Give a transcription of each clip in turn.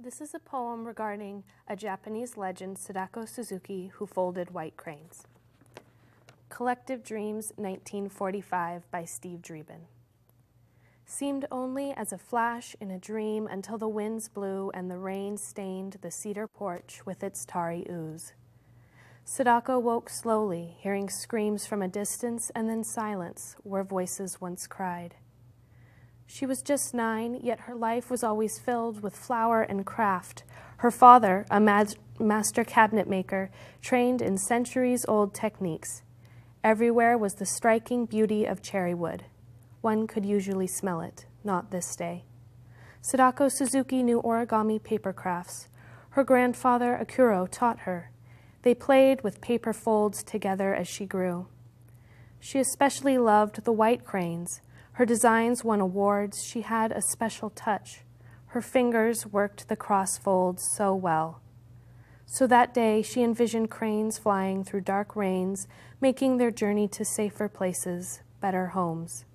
This is a poem regarding a Japanese legend, Sadako Suzuki, who folded white cranes. Collective Dreams, 1945, by Steve Dreeben. Seemed only as a flash in a dream until the winds blew and the rain stained the cedar porch with its tarry ooze. Sadako woke slowly, hearing screams from a distance and then silence where voices once cried. She was just 9, yet her life was always filled with flower and craft. Her father, a master cabinet maker, trained in centuries-old techniques. Everywhere was the striking beauty of cherry wood. One could usually smell it, not this day. Sadako Suzuki knew origami paper crafts. Her grandfather, Akuro, taught her. They played with paper folds together as she grew. She especially loved the white cranes. Her designs won awards. She had a special touch. Her fingers worked the cross folds so well. So that day, she envisioned cranes flying through dark rains, making their journey to safer places, better homes.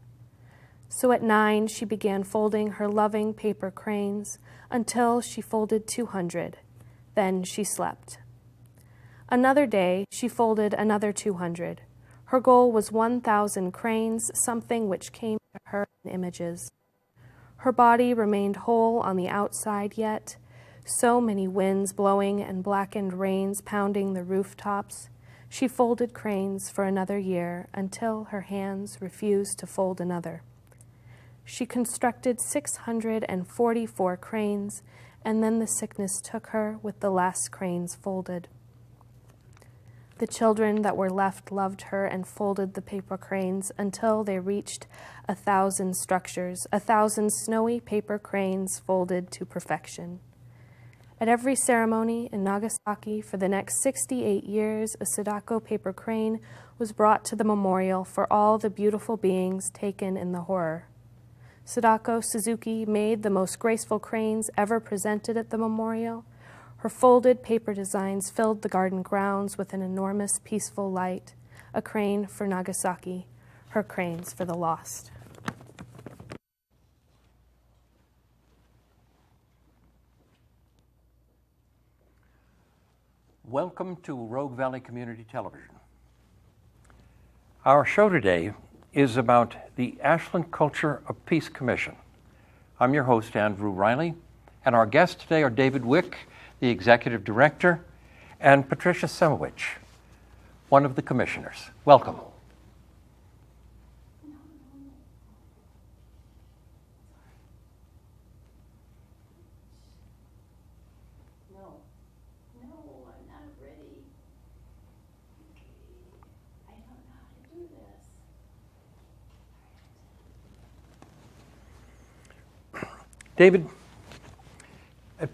So at 9, she began folding her loving paper cranes until she folded 200. Then she slept. Another day, she folded another 200. Her goal was 1,000 cranes, something which came to her in images. Her body remained whole on the outside yet, so many winds blowing and blackened rains pounding the rooftops. She folded cranes for another year until her hands refused to fold another. She constructed 644 cranes, and then the sickness took her with the last cranes folded. The children that were left loved her and folded the paper cranes until they reached 1,000 structures, 1,000 snowy paper cranes folded to perfection. At every ceremony in Nagasaki for the next 68 years, a Sadako paper crane was brought to the memorial for all the beautiful beings taken in the horror. Sadako Suzuki made the most graceful cranes ever presented at the memorial. Her folded paper designs filled the garden grounds with an enormous peaceful light, a crane for Nagasaki, her cranes for the lost. Welcome to Rogue Valley Community Television. Our show today is about the Ashland Culture of Peace Commission. I'm your host, Andrew Riley, and our guests today are David Wick, the Executive Director, and Patricia Semowich, one of the commissioners. Welcome. David,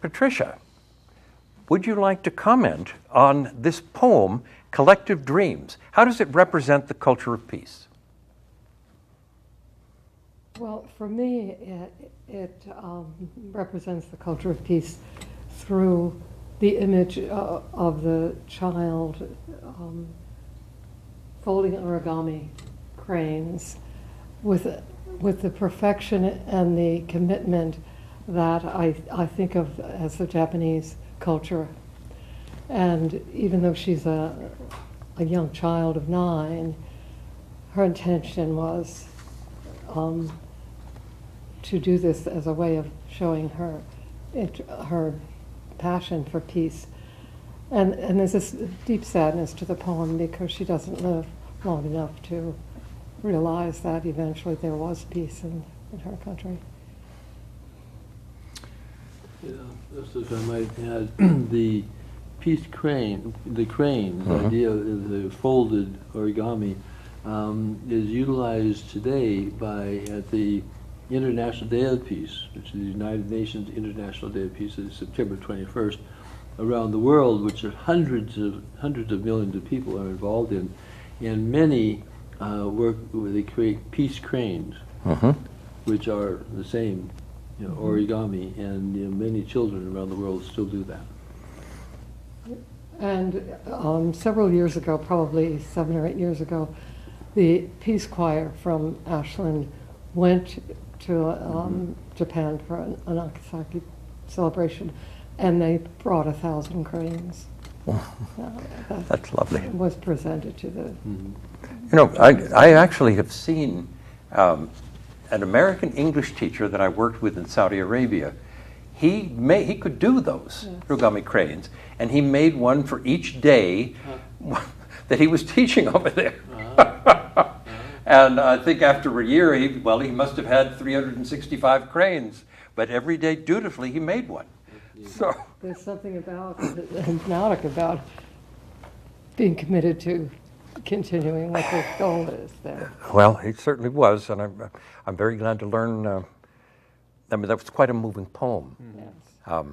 Patricia, would you like to comment on this poem, Collective Dreams? How does it represent the culture of peace? Well, for me, it represents the culture of peace through the image of the child folding origami cranes with the perfection and the commitment that I think of as the Japanese culture. And even though she's a young child of 9, her intention was to do this as a way of showing her passion for peace. And there's this deep sadness to the poem because she doesn't live long enough to realize that eventually there was peace in her country. Yeah, just if I might add, the peace crane, the idea of the folded origami, is utilized today at the International Day of Peace, which is the United Nations International Day of Peace, is September 21st, around the world, which are hundreds of millions of people are involved in, and many work where they create peace cranes, which are the same, origami, and many children around the world still do that. And several years ago, probably 7 or 8 years ago, the Peace Choir from Ashland went to Japan for a Nagasaki celebration. and they brought 1,000 cranes. That's lovely. Was presented to the. You know, I actually have seen an American English teacher that I worked with in Saudi Arabia. He could do those origami cranes, and he made one for each day that he was teaching over there. And I think after a year, he must have had 365 cranes, but every day dutifully he made one. So There's something about hypnotic about being committed to continuing what the goal is there. well, he certainly was, and I'm very glad to learn. I mean, that was quite a moving poem. Yes.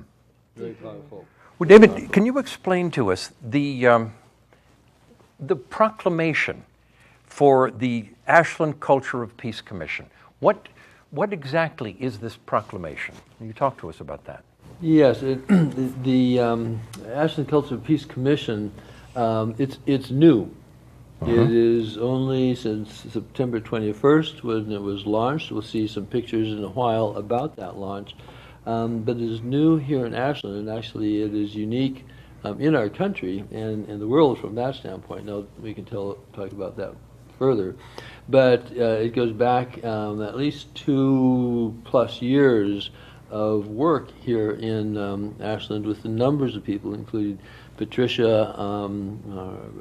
Very powerful. Well, David, can you explain to us the proclamation for the Ashland Culture of Peace Commission? What exactly is this proclamation? Can you talk to us about that? Yes, the Ashland Culture of Peace Commission, it's new. It is only since September 21st when it was launched. We'll see some pictures in a while about that launch. But it is new here in Ashland, and actually it is unique in our country and in the world from that standpoint. Now, we can talk about that further. But it goes back at least 2+ years of work here in Ashland with the numbers of people, including Patricia,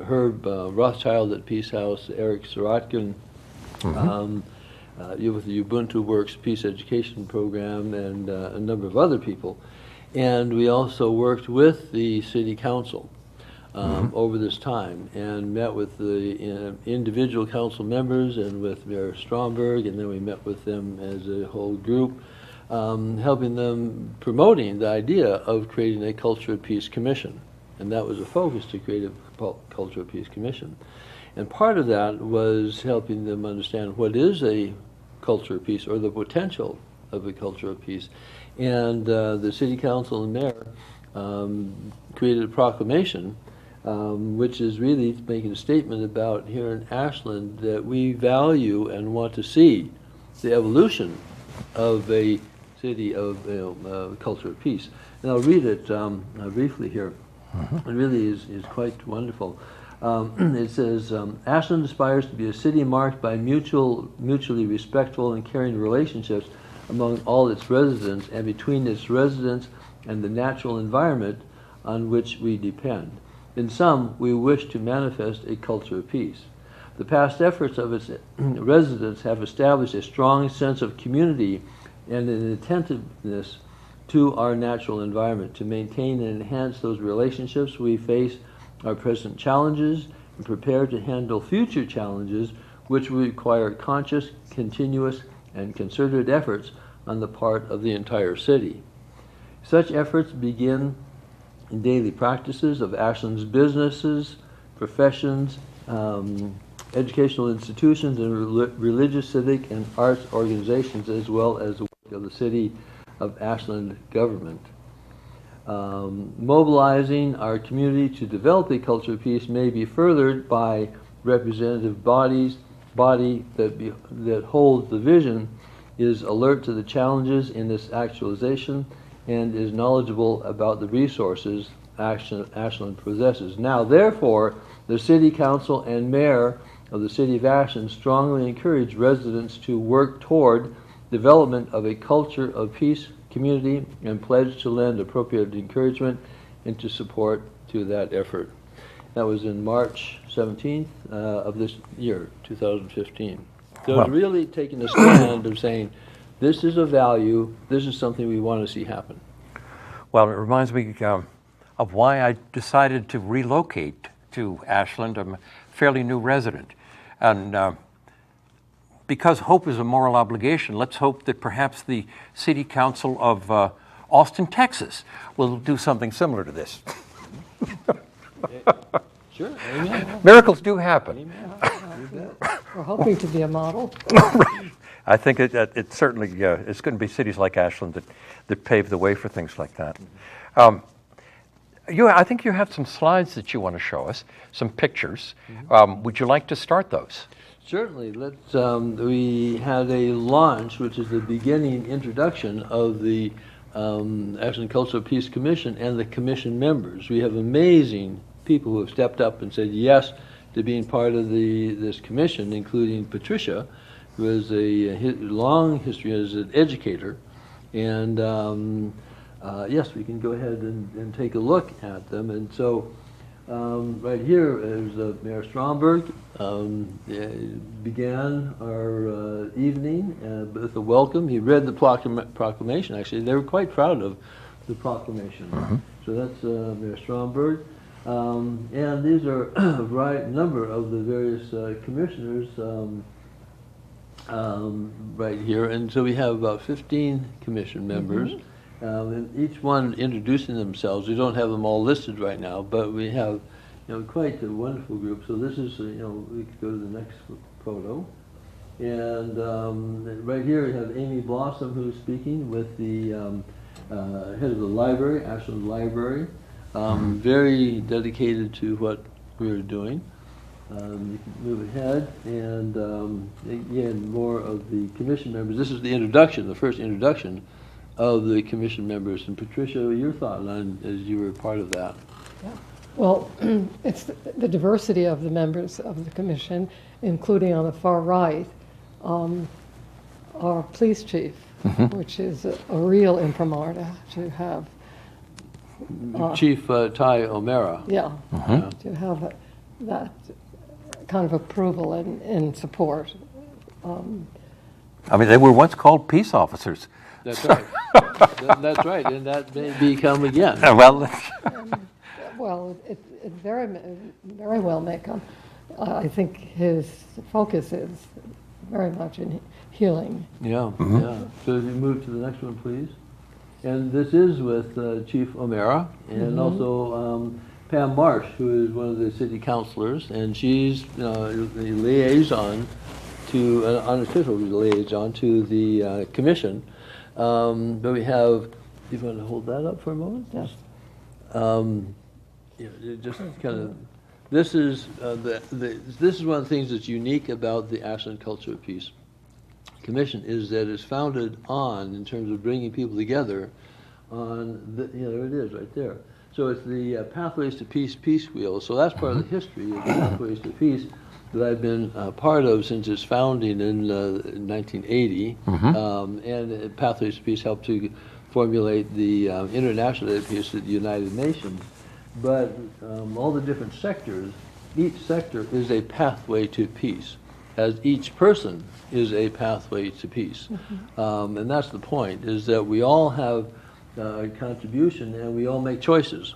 Herb Rothschild at Peace House, Eric Sirotkin, with the Ubuntu Works Peace Education Program, and a number of other people. And we also worked with the City Council over this time and met with the individual council members and with Mayor Stromberg, and then we met with them as a whole group, helping them promoting the idea of creating a Culture of Peace Commission. And that was a focus, to create a Culture of Peace Commission. And part of that was helping them understand what is a culture of peace, or the potential of a culture of peace. And the City Council and Mayor created a proclamation, which is really making a statement about here in Ashland that we value and want to see the evolution of a city of culture of peace. And I'll read it briefly here. It really is quite wonderful. It says, Ashland aspires to be a city marked by mutually respectful and caring relationships among all its residents and between its residents and the natural environment on which we depend. In sum, we wish to manifest a culture of peace. The past efforts of its residents have established a strong sense of community and an attentiveness to our natural environment. To maintain and enhance those relationships, we face our present challenges and prepare to handle future challenges, which will require conscious, continuous, and concerted efforts on the part of the entire city. Such efforts begin in daily practices of Ashland's businesses, professions, educational institutions, and religious, civic, and arts organizations, as well as the work of the City of Ashland government. Mobilizing our community to develop a culture of peace may be furthered by representative body that holds the vision, is alert to the challenges in its actualization, and is knowledgeable about the resources Ashland possesses. Now, therefore, the City Council and Mayor of the City of Ashland strongly encourage residents to work toward development of a culture of peace community and pledge to lend appropriate encouragement and to support to that effort. That was in March 17th of this year, 2015. So it's really taking a stand of saying, this is a value, this is something we want to see happen. Well, it reminds me of why I decided to relocate to Ashland. I'm a fairly new resident. And because hope is a moral obligation, let's hope that perhaps the City Council of Austin, Texas will do something similar to this. Sure, amen. Miracles do happen. We're hoping to be a model. I think it certainly, it's going to be cities like Ashland that pave the way for things like that. I think you have some slides that you want to show us, some pictures. Would you like to start those? Certainly. We had a launch, which is the beginning introduction of the Ashland Cultural Peace Commission and the commission members. We have amazing people who have stepped up and said yes to being part of this commission, including Patricia, who has a long history as an educator. And yes, we can go ahead and take a look at them. And so right here is Mayor Stromberg began our evening with a welcome. He read the proclamation, actually. They were quite proud of the proclamation. So that's Mayor Stromberg. And these are a number of the various commissioners right here. And so we have about 15 commission members. And each one introducing themselves. We don't have them all listed right now, but we have, quite a wonderful group. So this is, we could go to the next photo. And right here we have Amy Blossom, who's speaking with the head of the library, Ashland Library. Very dedicated to what we are doing. You can move ahead, and again, more of the commission members. This is the introduction, the first introduction of the commission members. And Patricia, your thought on as you were part of that? Yeah. Well, it's the diversity of the members of the commission, including on the far right, our police chief, which is a real imprimatur to have. Chief Ty O'Mara. Yeah, to have that kind of approval and support. I mean, they were once called peace officers. That's right. That's right, and that may become again. Well, it very well may come. I think his focus is very much in healing. Yeah, yeah. So if you move to the next one, please. And this is with Chief O'Mara and also Pam Marsh, who is one of the city councilors, and she's the liaison to, unofficial liaison to the commission. But we have, do you want to hold that up for a moment? Yes. Just kind of, this is this is one of the things that's unique about the Ashland Culture of Peace Commission, is that it's founded on, in terms of bringing people together, on there it is right there. So it's the Pathways to Peace Wheel. So that's part of the history of the Pathways to Peace that I've been part of since its founding in 1980. And Pathways to Peace helped to formulate the International Day of Peace at the United Nations. But all the different sectors, each sector is a pathway to peace, as each person is a pathway to peace. And that's the point, is that we all have a contribution and we all make choices,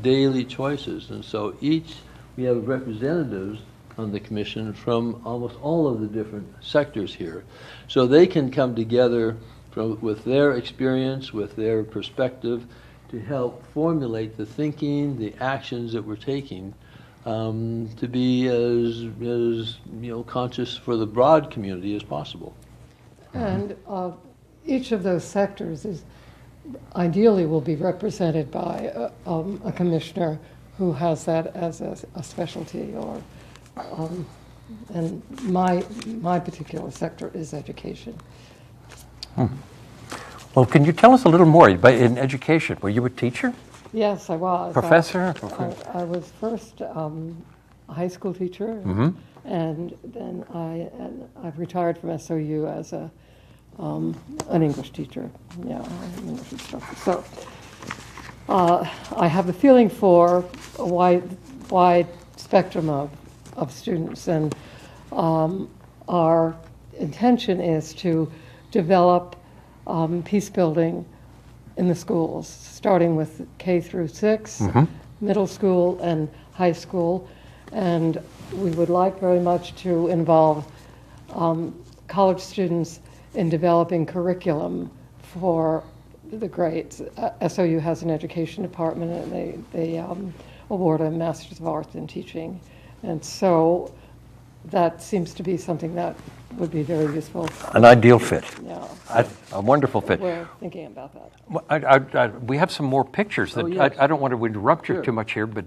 daily choices. And so we have representatives on the commission from almost all of the different sectors here. So they can come together with their experience, with their perspective, to help formulate the thinking, the actions that we're taking, to be as conscious for the broad community as possible. And each of those sectors is ideally will be represented by a commissioner who has that as a specialty, or and my particular sector is education. Well, can you tell us a little more in education? Were you a teacher? Yes, I was. Professor? I was first a high school teacher, and then I've retired from SOU as an English teacher. Yeah, English instructor. So I have a feeling for a wide spectrum of students, and our intention is to develop peace building in the schools, starting with K through 6, middle school and high school, and we would like very much to involve college students in developing curriculum for the grades. SOU has an education department, and they award a Master's of Arts in Teaching, and so that seems to be something that would be very useful. An ideal fit. Yeah. A wonderful fit. We're thinking about that. Well, we have some more pictures. That yes. I don't want to interrupt you Sure. too much here, but...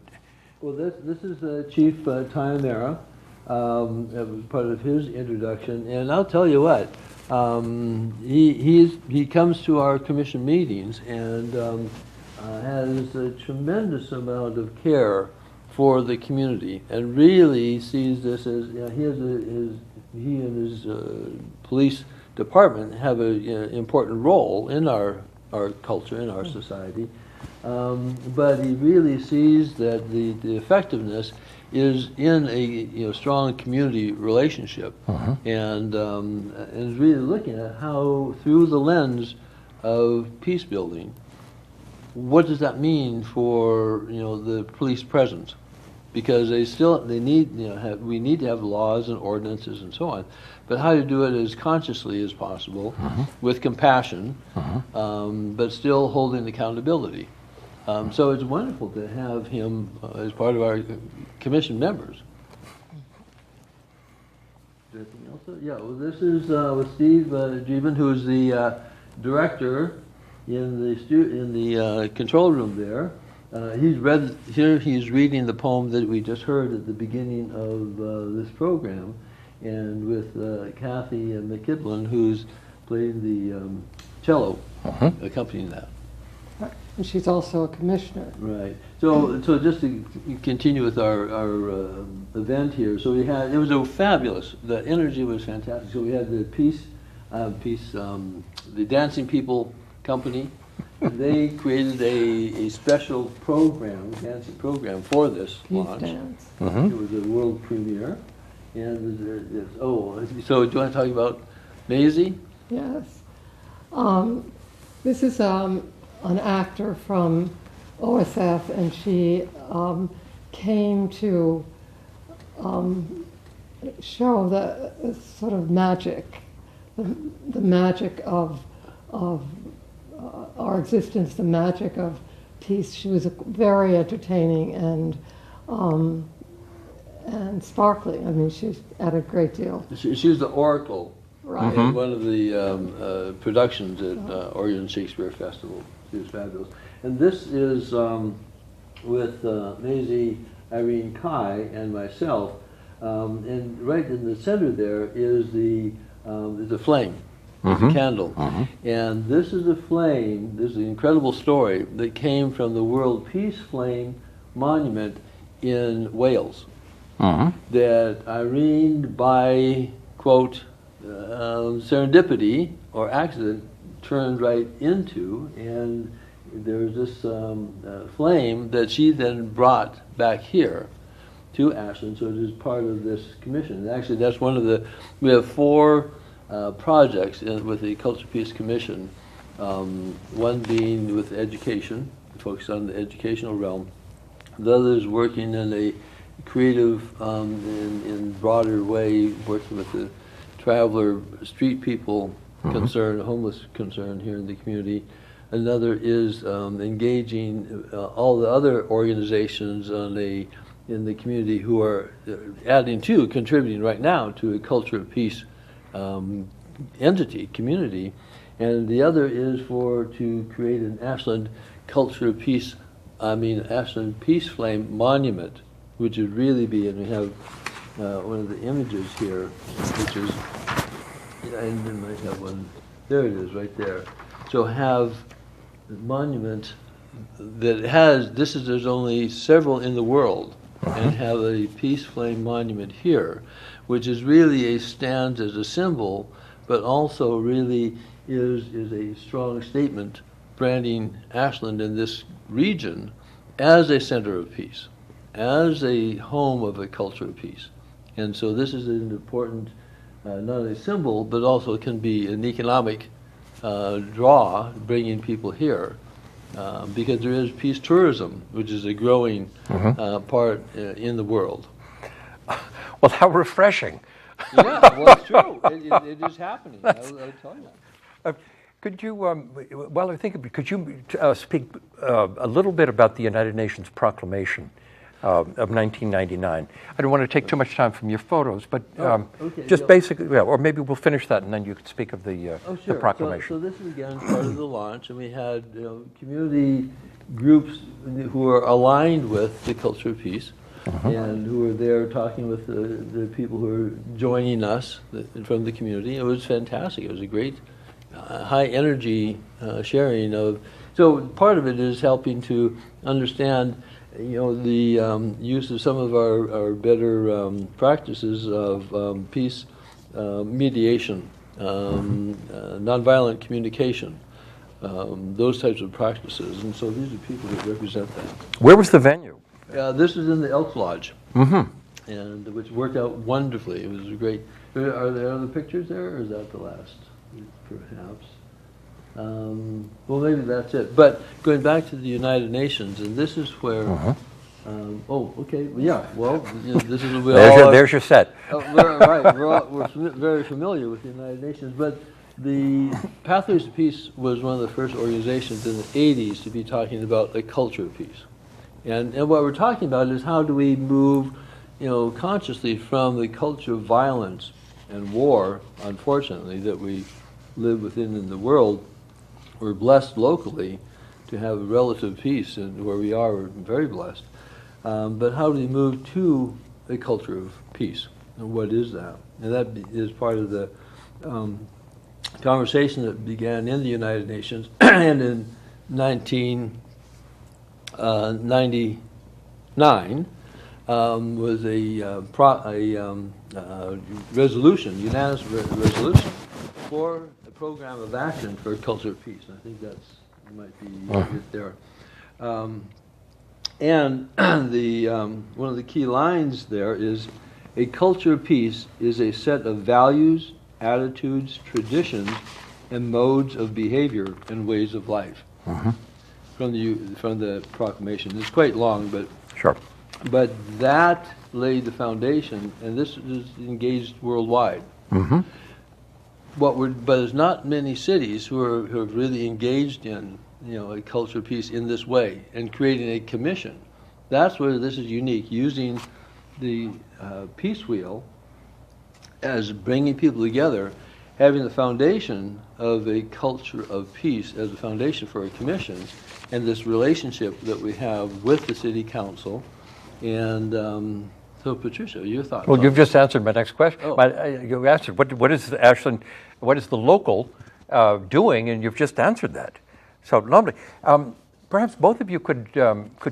Well, this is Chief Ty O'Mara. That was part of his introduction. And I'll tell you what, he comes to our commission meetings and has a tremendous amount of care for the community, and really sees this as, you know, he and his police department have an important role in our culture, in our society. But he really sees that the effectiveness is in a strong community relationship, and is really looking at how, through the lens of peace building, what does that mean for the police presence? Because they need we need to have laws and ordinances and so on, but how to do it as consciously as possible, with compassion, but still holding accountability. So it's wonderful to have him as part of our commission members. Anything else? Yeah, well, this is with Steve Dreeben, who's the director in the control room there. He's reading the poem that we just heard at the beginning of this program, and with Kathy McKibben, who's playing the cello, accompanying that. And she's also a commissioner. Right. So just to continue with our event here, so it was a fabulous. The energy was fantastic. So we had the the Dancing People Company. They created a special program, dancing program for this launch. Dance. It was a world premiere. And so do you want to talk about Maisie? Yes. This is an actor from OSF, and she came to show the sort of magic, the magic of our existence, the magic of peace. She was very entertaining and sparkling. I mean, she added a great deal. She was the Oracle, Right. in one of the productions at Oregon Shakespeare Festival. She was fabulous. And this is with Maisie, Irene Kai, and myself. And right in the center there is the flame, the candle. And this is a flame, this is an incredible story that came from the World Peace Flame Monument in Wales. That Irene, by, quote, serendipity or accident, turned right into, and there's this flame that she then brought back here to Ashland, so it is part of this commission. And actually, that's one of we have 4 projects with the Culture Peace Commission, one being with education, focused on the educational realm. The other is working in a creative, in broader way, working with the traveler, street people concern, homeless concern here in the community. Another is engaging all the other organizations in the community who are contributing right now to a culture of peace entity, community. And the other is to create an Ashland culture of peace, Ashland Peace Flame Monument, which would really be, and we have one of the images here, which is, and then might have one, there it is, right there. So have a monument that has, there's only several in the world, and have a Peace Flame Monument here, which is really stands as a symbol, but also really is a strong statement branding Ashland in this region as a center of peace, as a home of a culture of peace. And so this is an important, not a symbol, but also can be an economic draw, bringing people here, because there is peace tourism, which is a growing part in the world. Well, how refreshing. Yeah, well, it's true. It is happening. I'll tell you. Could you, while I think of it, could you speak a little bit about the United Nations Proclamation of 1999? I don't want to take too much time from your photos, but just basically, or maybe we'll finish that and then you could speak of the proclamation. So this is again part of the launch, and we had community groups who are aligned with the culture of peace. and who were there talking with the people who were joining us from the community. It was fantastic. It was a great high energy sharing of. So part of it is helping to understand, the use of some of our better practices of peace mediation, nonviolent communication, those types of practices. And so these are people that represent that. Where was the venue? This is in the Elks Lodge, and which worked out wonderfully. It was a great. Are there other pictures there, or is that the last? Perhaps. Well, maybe that's it. But going back to the United Nations, and this is where. Oh, okay. Yeah. Well, this is There's your set. Right. We're very familiar with the United Nations, but the Pathways to Peace was one of the first organizations in the '80s to be talking about a culture of peace. And what we're talking about is how do we move, consciously from the culture of violence and war, unfortunately, that we live within in the world. We're blessed locally to have relative peace, and where we are, we're very blessed. But how do we move to a culture of peace? And what is that? And that is part of the conversation that began in the United Nations and in 1999 was a resolution, unanimous resolution for a program of action for a culture of peace. I think might be it there. And one of the key lines there is, a culture of peace is a set of values, attitudes, traditions, and modes of behavior and ways of life. From the proclamation. It's quite long, but sure. But that laid the foundation, and this is engaged worldwide. But there's not many cities who have really engaged in a culture of peace in this way and creating a commission. That's where this is unique, using the peace wheel as bringing people together, having the foundation of a culture of peace as a foundation for a commission, and this relationship that we have with the city council. And so, Patricia, your thoughts? Well, you've just answered my next question. Oh. You answered what is Ashland, what is the local doing, and you've just answered that. So lovely. Perhaps both of you could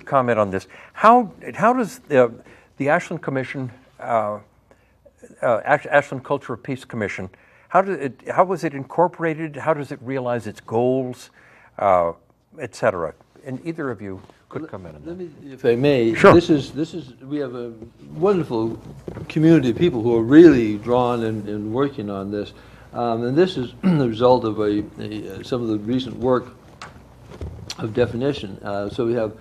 comment on this. How does the Ashland Commission, Ashland Culture of Peace Commission, how was it incorporated? How does it realize its goals, etc.? And either of you could comment on that. Let me, if I may. Sure. This is. We have a wonderful community of people who are really drawn and working on this, and this is the result of some of the recent work of definition. So we have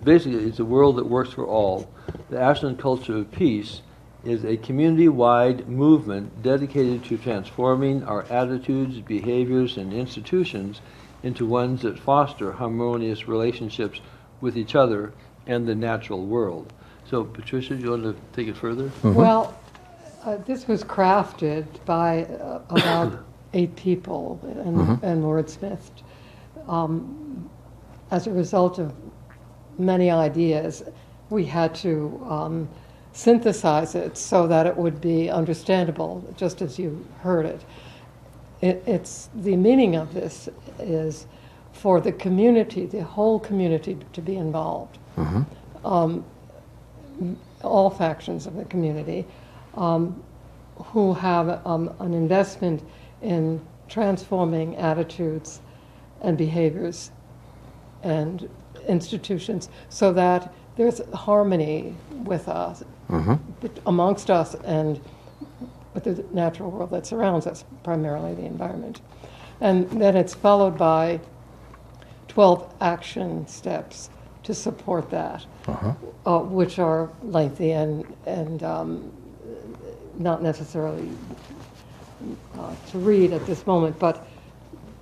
basically it's a world that works for all. The Ashland Culture of Peace is a community-wide movement dedicated to transforming our attitudes, behaviors, and institutions into ones that foster harmonious relationships with each other and the natural world. So, Patricia, do you want to take it further? Well, this was crafted by about 8 people and wordsmithed as a result of many ideas. We had to synthesize it so that it would be understandable, just as you heard it. It's the meaning of this is for the community, the whole community, to be involved. All factions of the community who have an investment in transforming attitudes and behaviors and institutions so that there's harmony with us, amongst us and with the natural world that surrounds us, primarily the environment. And then it's followed by 12 action steps to support that, which are lengthy and not necessarily to read at this moment. But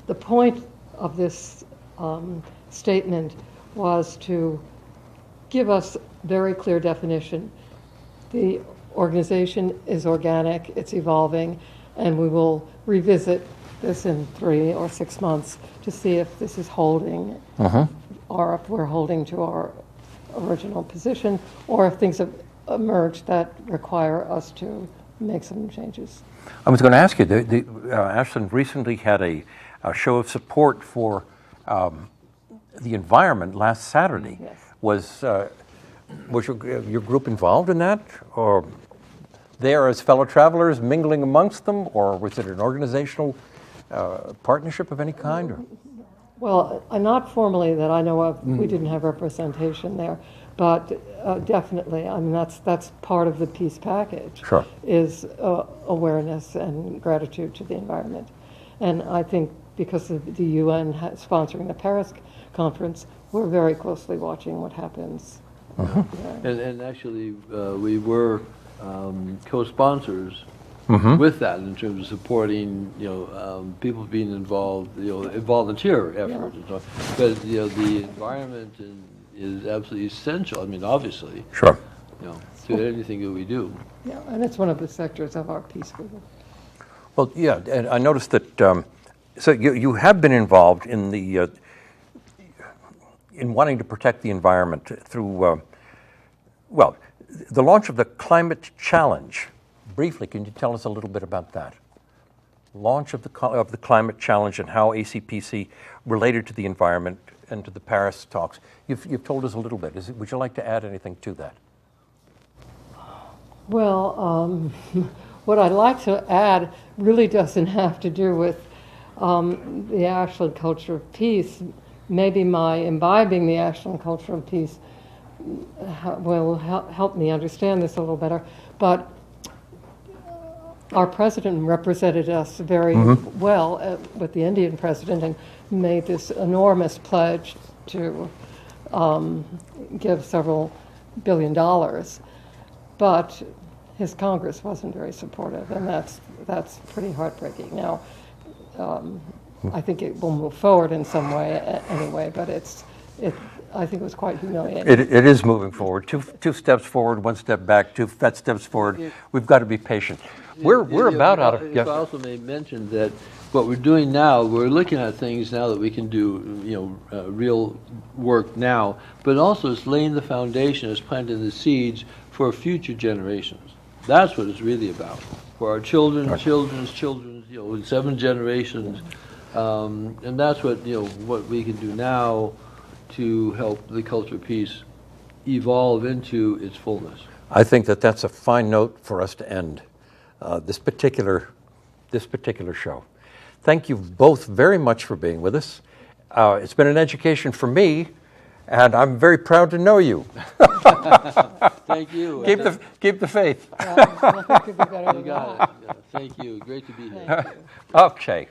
the point of this statement was to give us very clear definition. The organization is organic, it's evolving, and we will revisit this in 3 or 6 months to see if this is holding or if we're holding to our original position, or if things have emerged that require us to make some changes. I was going to ask you, Ashland recently had a show of support for the environment last Saturday. Yes. Was your group involved in that, or there as fellow travelers mingling amongst them, or was it an organizational partnership of any kind? Or? Well, not formally that I know of. We didn't have representation there, but definitely, I mean, that's part of the peace package. Sure. Is awareness and gratitude to the environment, and I think because of the UN sponsoring the Paris conference, we're very closely watching what happens. And actually, we were co-sponsors with that in terms of supporting, people being involved, in volunteer efforts. And so, but the environment is absolutely essential. I mean, obviously, Sure. To anything that we do. Yeah, and it's one of the sectors of our peace movement. Well, yeah, and I noticed that. So you have been involved in the in wanting to protect the environment through, the launch of the Climate Challenge. Briefly, can you tell us a little bit about that? Launch of the Climate Challenge and how ACPC related to the environment and to the Paris talks. You've told us a little bit. Would you like to add anything to that? Well, what I'd like to add really doesn't have to do with the Ashland culture of peace. Maybe my imbibing the Ashland culture of peace will help me understand this a little better. But our president represented us very well with the Indian president and made this enormous pledge to give several $1 billion. But his Congress wasn't very supportive, and that's pretty heartbreaking. Now, I think it will move forward in some way anyway, but I think it was quite humiliating. It is moving forward. Two steps forward, one step back. Two steps forward. We've got to be patient. We're about out of. If I also may mention that what we're doing now, we're looking at things now that we can do, real work now, but also it's laying the foundation, it's planting the seeds for future generations. That's what it's really about. For our children, children's children, 7 generations, and that's what what we can do now to help the culture of peace evolve into its fullness. I think that's a fine note for us to end this particular show. Thank you both very much for being with us. It's been an education for me, and I'm very proud to know you. Thank you. Keep the faith. Nothing could be better than You got that. it. Thank you. Great to be here. Okay.